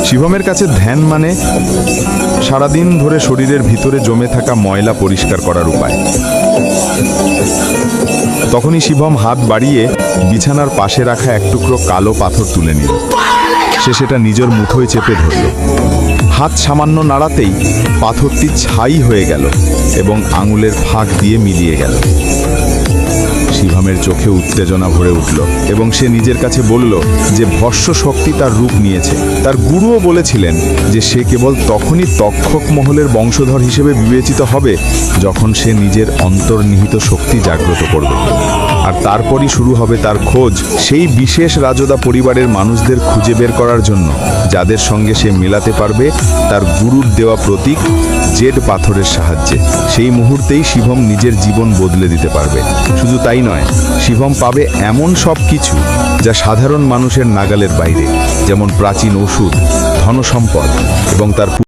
শিবমের কাছে ধ্যান মানে সারাদিন ধরে শরীরের ভিতরে জমে থাকা ময়লা পরিষ্কার করার উপায়। তখনই শিবম হাত বাড়িয়ে বিছানার পাশে রাখা এক টুকরো কালো পাথর তুলে নিল। সে সেটা নিজের মুঠোয় চেপে ধরল। হাত সামান্য নাড়াতেই পাথরটি ছাই হয়ে গেল এবং আঙুলের ফাঁক দিয়ে মিলিয়ে গেল। শিবমের চোখে উত্তেজনা ভরে উঠল এবং সে নিজের কাছে বলল যে ভস্ম শক্তি তার রূপ নিয়েছে। তার গুরুও বলেছিলেন যে সে কেবল তখনই তক্ষক মহলের বংশধর হিসেবে বিবেচিত হবে যখন সে নিজের অন্তর্নিহিত শক্তি জাগ্রত করবে। আর তারপরই শুরু হবে তার খোঁজ সেই বিশেষ রাজদা পরিবারের মানুষদের খুঁজে বের করার জন্য, যাদের সঙ্গে সে মেলাতে পারবে তার গুরুর দেওয়া প্রতীক জেড পাথরের সাহায্যে। সেই মুহূর্তেই শিবম নিজের জীবন বদলে দিতে পারবে। শুধু তাই নয়, শিবম পাবে এমন সব কিছু যা সাধারণ মানুষের নাগালের বাইরে, যেমন প্রাচীন ওষুধ, ধনসম্পদ এবং তার